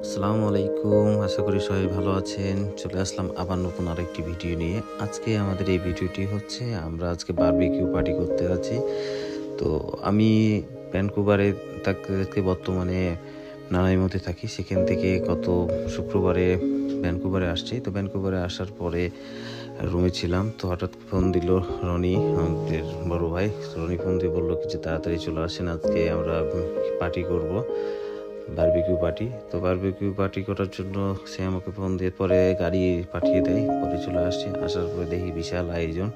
আসসালামু আলাইকুম, আশা করি সবাই ভালো আছেন। চলে আসলাম আবার নতুন আরেকটি ভিডিও নিয়ে। আজকে আমাদের এই ভিডিওটি হচ্ছে আমরা আজকে বারবিকিউ পার্টি করতে যাচ্ছি। তো আমি ভ্যানকুভারে থাকতে বর্তমানে নারায়ণগঞ্জে থাকি। সেখান থেকে গত শুক্রবারে ভ্যানকুভারে আসছি। তো ভ্যানকুভারে আসার পরে রুমে ছিলাম, তো হঠাৎ ফোন দিল রনি, আমাদের বড় ভাই। রনি ফোন দিয়ে বললো যে তাড়াতাড়ি চলে আসেন, আজকে আমরা পার্টি করব, বারবিকিউ পার্টি। তো বারবিকিউ পার্টি করার জন্য সে আমাকে ফোন দিয়ে পরে গাড়ি পাঠিয়ে দেয়। পরে চলে আসছি, আসার পরে দেখি বিশাল আয়োজন।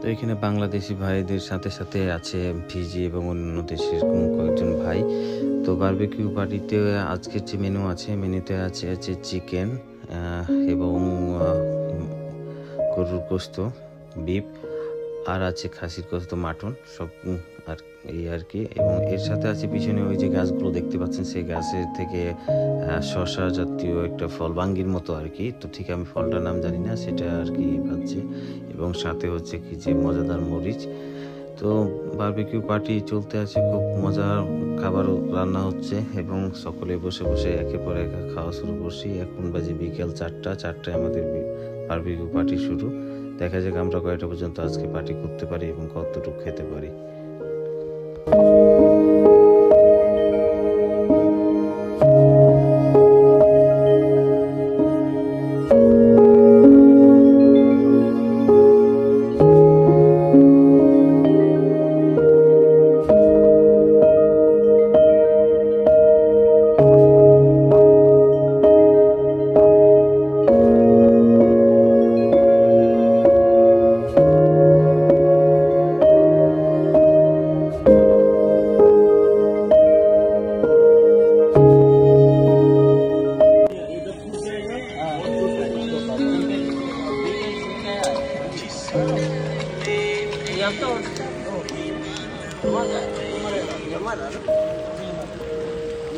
তো এখানে বাংলাদেশি ভাইদের সাথে সাথে আছে ফিজি এবং অন্য দেশের কয়েকজন ভাই। তো বারবিকিউ পার্টিতে আজকের যে মেনু আছে, মেনুতে আছে চিকেন এবং গরুর গোস্ত, বিফ, আর আছে খাসির গোস্ত, মাটন, সব আর এই আর কি। এবং এর সাথে আছে পিছনে ওই যে গাছগুলো দেখতে পাচ্ছেন, সেই গাছের থেকে শসা জাতীয় একটা ফল, বাঙ্গির মতো আর কি। তো ঠিক আমি ফলটার নাম জানি না, সেটা আর কি পাচ্ছে। এবং সাথে হচ্ছে কি যে মজাদার মরিচ। তো বারবিকিউ পার্টি চলতে আছে, খুব মজার খাবারও রান্না হচ্ছে এবং সকলে বসে বসে একের পর এক খাওয়া শুরু করছি। এখন বাজে বিকেল 4টায় আমাদের বারবিকিউ পার্টি শুরু। দেখা যাক আমরা কয়টা পর্যন্ত আজকে পার্টি করতে পারি এবং কতটুকু খেতে পারি।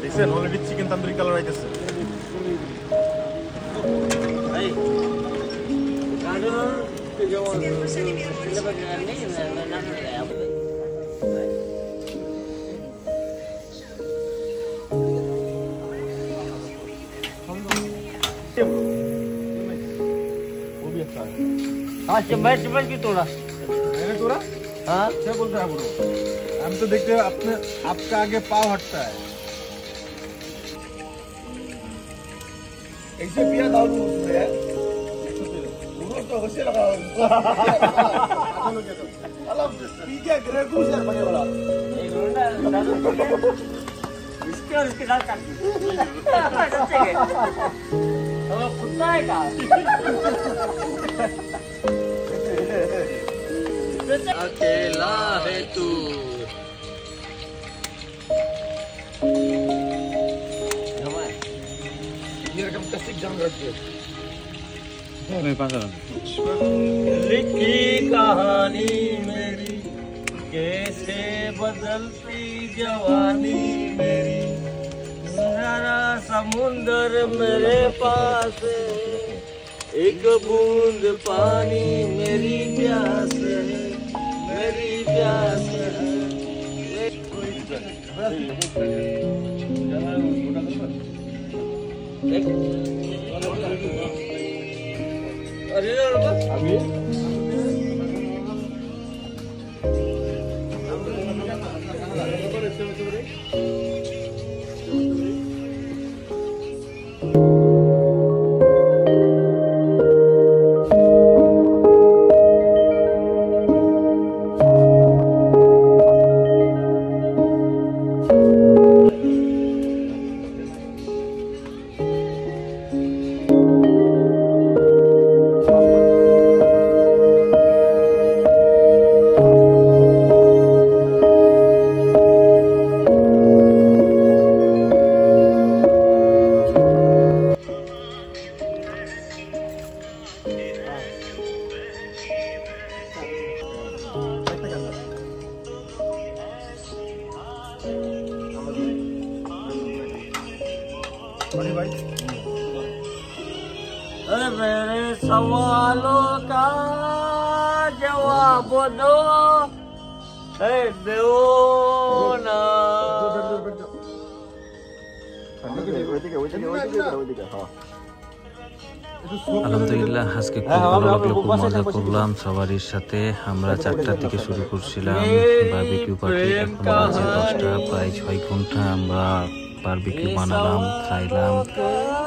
দেখছেন অলরেডি চিকেন তন্দুরি কালার আইতেছে। हाँ चम्बल चम्बल की तोड़ा मैंने तोड़ा? हाँ क्या बोल रहा है ब्रो? हम तो देखते हैं अपने आपका आगे पाव हटता है। ऐसे पिया दारू उसमें है। तो वैसे लगा। अलग पी क्या ग्रे जूस यार बने वाला। इसके और इसके साथ काट तो कुत्ता है का अकेला है तू ये रकम प्लास्टिक जाम रख दे। लिखी कहानी मेरी कैसे बदलती जवानी मेरी, सारा समुंदर मेरे पास है, एक बूंद पानी मेरी प्यास है, मेरी प्यास है। अरे अभी मेरे सवालों का जवाब दो, दो ना। আলহামদুলিল্লাহ আজকে খুব ভালো লাগলো, খুব মজা করলাম সবারই সাথে। আমরা 4টার দিকে শুরু করছিলাম বারবিকিউ পার্টি, এখন বাজে 10টা, প্রায় 6 ঘন্টা আমরা বারবিকিউ বানালাম, খাইলাম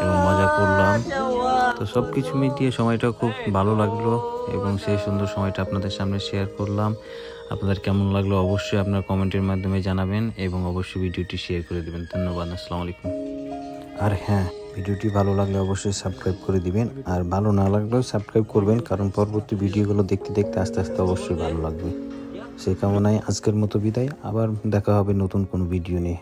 এবং মজা করলাম। তো সব কিছু মিলিয়ে সময়টা খুব ভালো লাগলো এবং সেই সুন্দর সময়টা আপনাদের সামনে শেয়ার করলাম। আপনাদের কেমন লাগলো অবশ্যই আপনার কমেন্টের মাধ্যমে জানাবেন এবং অবশ্যই ভিডিওটি শেয়ার করে দেবেন। ধন্যবাদ, আসসালামু আলাইকুম। আর হ্যাঁ, ভিডিওটি ভালো লাগলে অবশ্যই সাবস্ক্রাইব করে দিবেন, আর ভালো না লাগলেও সাবস্ক্রাইব করবেন, কারণ পরবর্তী ভিডিওগুলো দেখতে দেখতে আস্তে আস্তে অবশ্যই ভালো লাগবে। সেই কামনায় আজকের মতো বিদায়, আবার দেখা হবে নতুন কোনো ভিডিও নিয়ে।